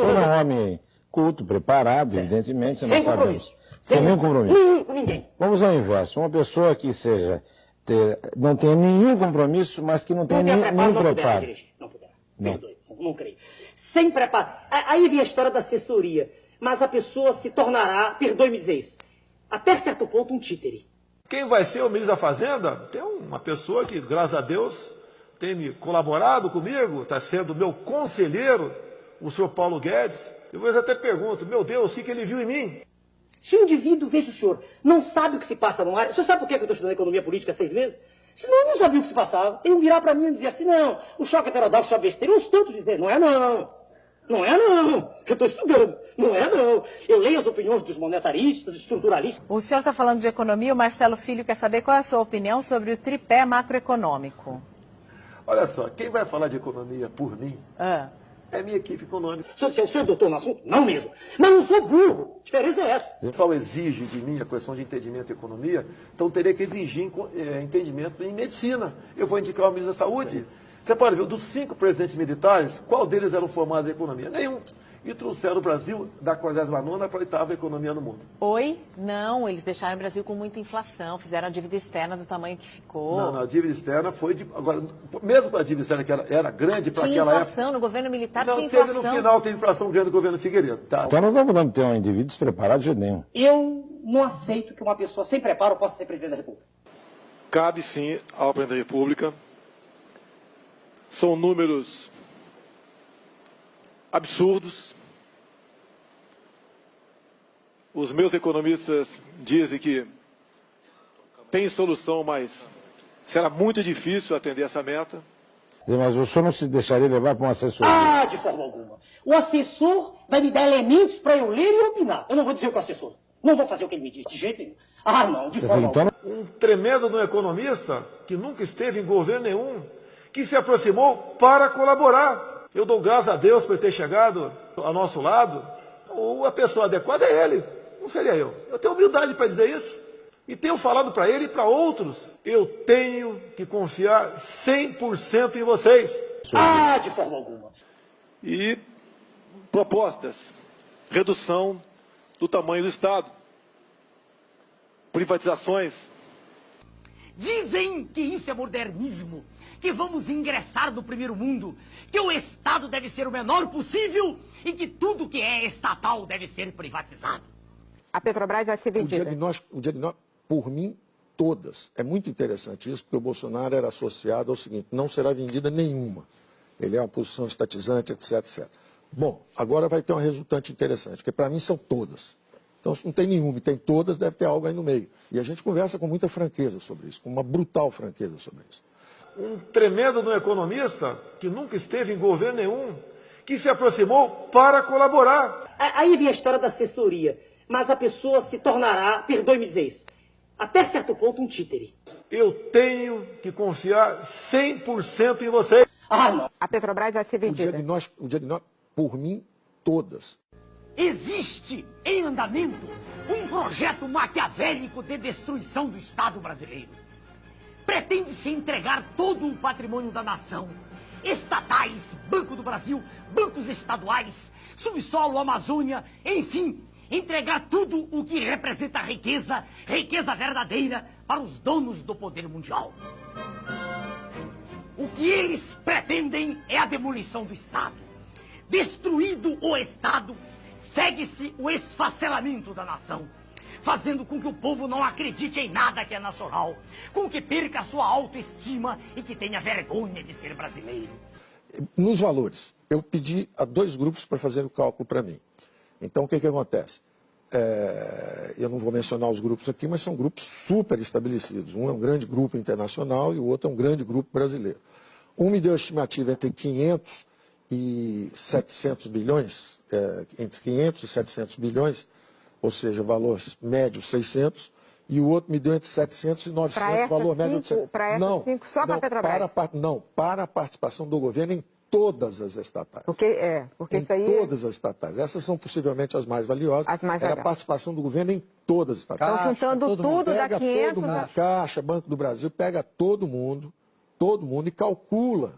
senhor é um homem culto, preparado, evidentemente, sem nós compromisso. sabemos. Sem nenhum compromisso. Ninguém. Vamos ao inverso. Uma pessoa que não tenha nenhum compromisso, mas que não tenha nenhum preparo. Não poderá. Perdoe, não creio. Sem preparo. Aí vem a história da assessoria. Mas a pessoa se tornará, perdoe-me dizer isso, até certo ponto um títere. Quem vai ser o ministro da Fazenda? Tem uma pessoa que, graças a Deus, tem me colaborado comigo, está sendo meu conselheiro, o senhor Paulo Guedes. Eu até pergunto, meu Deus, o que ele viu em mim? Se o indivíduo, veja o senhor, não sabe o que se passa no ar, o senhor sabe por que eu estou estudando economia política há 6 meses? Senão eu não sabia o que se passava. Iam virar para mim e dizer assim, não, o choque heterodoxo é besteira. Uns tantos dizer, não é não. Não é não. Eu estou estudando. Não é não. Eu leio as opiniões dos monetaristas, dos estruturalistas. O senhor está falando de economia, o Marcelo Filho quer saber qual é a sua opinião sobre o tripé macroeconômico. Olha só, quem vai falar de economia por mim é a minha equipe econômica. O senhor é doutor no assunto? Não mesmo. Mas não sou burro. A diferença é essa. O pessoal exige de mim a questão de entendimento em economia, então teria que exigir entendimento em medicina. Eu vou indicar o ministro da Saúde. Você pode ver, dos 5 presidentes militares, qual deles eram formados em economia? Nenhum. E trouxeram o Brasil da 49ª para a 8ª economia no mundo. Oi? Não, eles deixaram o Brasil com muita inflação, fizeram a dívida externa do tamanho que ficou. Não, a dívida externa foi de... Agora, mesmo para a dívida externa, que era grande para aquela época... Tinha inflação, no governo militar não, tinha inflação. No final tem inflação grande no governo Figueiredo. Tá? Então nós não podemos ter um indivíduo despreparado de jeito nenhum. Eu não aceito que uma pessoa sem preparo possa ser presidente da República. Cabe sim ao presidente da República. São números absurdos. Os meus economistas dizem que tem solução, mas será muito difícil atender essa meta. Mas o senhor não se deixaria levar para um assessoria? De forma alguma. O assessor vai me dar elementos para eu ler e opinar. Eu não vou dizer o que o assessor. Não vou fazer o que ele me diz, de jeito nenhum. Não, de forma alguma. Um tremendo no economista, que nunca esteve em governo nenhum, que se aproximou para colaborar. Eu dou graças a Deus por ter chegado ao nosso lado. A pessoa adequada é ele, não seria eu. Eu tenho humildade para dizer isso. E tenho falado para ele e para outros. Eu tenho que confiar 100% em vocês. De forma alguma. E propostas. Redução do tamanho do Estado. Privatizações. Dizem que isso é modernismo, que vamos ingressar no primeiro mundo, que o Estado deve ser o menor possível e que tudo que é estatal deve ser privatizado. A Petrobras vai ser vendida. O diagnóstico, por mim, todas. É muito interessante isso, porque o Bolsonaro era associado ao seguinte, não será vendida nenhuma. Ele é uma posição estatizante, etc, etc. Bom, agora vai ter uma resultante interessante, porque para mim são todas. Então, se não tem nenhuma e tem todas, deve ter algo aí no meio. E a gente conversa com muita franqueza sobre isso, com uma brutal franqueza sobre isso. Um tremendo no economista, que nunca esteve em governo nenhum, que se aproximou para colaborar. Aí vem a história da assessoria. Mas a pessoa se tornará, perdoe-me dizer isso, até certo ponto um títere. Eu tenho que confiar 100% em vocês. Não. A Petrobras vai ser vendida. O diagnóstico, por mim, todas. Existe em andamento um projeto maquiavélico de destruição do Estado brasileiro. Pretende-se entregar todo o patrimônio da nação, estatais, Banco do Brasil, bancos estaduais, subsolo, Amazônia, enfim, entregar tudo o que representa riqueza, riqueza verdadeira, para os donos do poder mundial. O que eles pretendem é a demolição do Estado. Destruído o Estado, segue-se o esfacelamento da nação, fazendo com que o povo não acredite em nada que é nacional, com que perca a sua autoestima e que tenha vergonha de ser brasileiro. Nos valores, eu pedi a 2 grupos para fazer o cálculo para mim. Então, o que acontece? Eu não vou mencionar os grupos aqui, mas são grupos super estabelecidos. Um é um grande grupo internacional e o outro é um grande grupo brasileiro. Um me deu a estimativa entre 500 e 700 bilhões, entre 500 e 700 bilhões, ou seja, valor médio 600, e o outro me deu entre 700 e 900, valor médio de 700. Para essas 5, só para a Petrobras? Para a participação do governo em todas as estatais. Porque em isso aí... todas as estatais. Essas são possivelmente as mais valiosas. Era a participação do governo em todas as estatais. Estão juntando tudo da 500... Todo mundo, Caixa, Banco do Brasil, pega todo mundo e calcula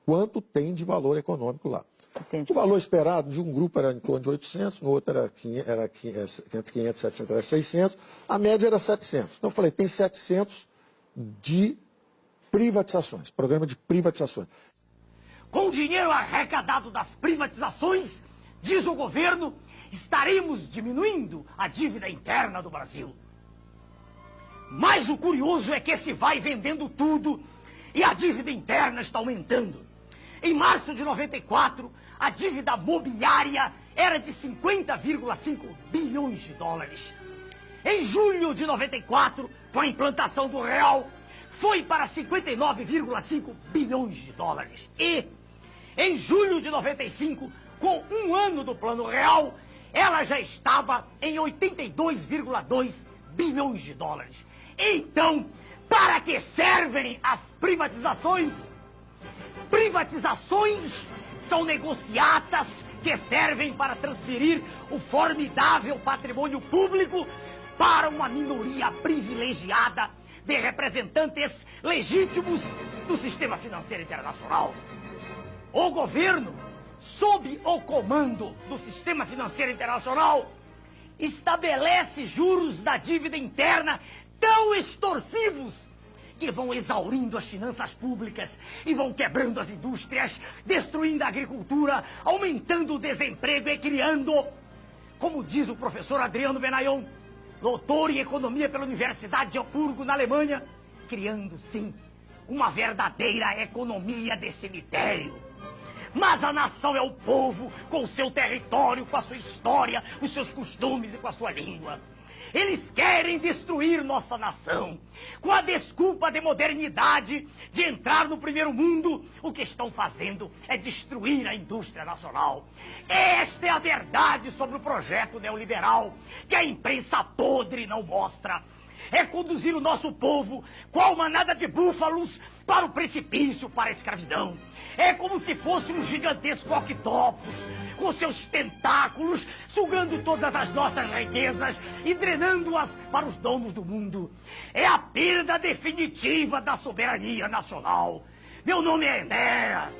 quanto tem de valor econômico lá. Entendi. O valor esperado de um grupo era em torno de 800, no outro era entre 500 e 700, era 600, a média era 700. Então eu falei, tem 700 de privatizações, programa de privatizações. Com o dinheiro arrecadado das privatizações, diz o governo, estaremos diminuindo a dívida interna do Brasil. Mas o curioso é que se vai vendendo tudo e a dívida interna está aumentando. Em março de 94, a dívida mobiliária era de 50,5 bilhões de dólares. Em julho de 94, com a implantação do real, foi para 59,5 bilhões de dólares. E, em julho de 95, com um ano do Plano Real, ela já estava em 82,2 bilhões de dólares. Então, para que servem as privatizações? Privatizações são negociatas que servem para transferir o formidável patrimônio público para uma minoria privilegiada de representantes legítimos do sistema financeiro internacional. O governo, sob o comando do sistema financeiro internacional, estabelece juros da dívida interna tão extorsivos que vão exaurindo as finanças públicas e vão quebrando as indústrias, destruindo a agricultura, aumentando o desemprego e criando, como diz o professor Adriano Benayon, doutor em economia pela Universidade de Hamburgo, na Alemanha, criando, sim, uma verdadeira economia de cemitério. Mas a nação é o povo, com o seu território, com a sua história, os seus costumes e com a sua língua. Eles querem destruir nossa nação. Com a desculpa de modernidade, de entrar no primeiro mundo, o que estão fazendo é destruir a indústria nacional. Esta é a verdade sobre o projeto neoliberal, que a imprensa podre não mostra. É conduzir o nosso povo, qual manada de búfalos, para o precipício, para a escravidão. É como se fosse um gigantesco octopus, com seus tentáculos, sugando todas as nossas riquezas e drenando-as para os donos do mundo. É a perda definitiva da soberania nacional. Meu nome é Enéas.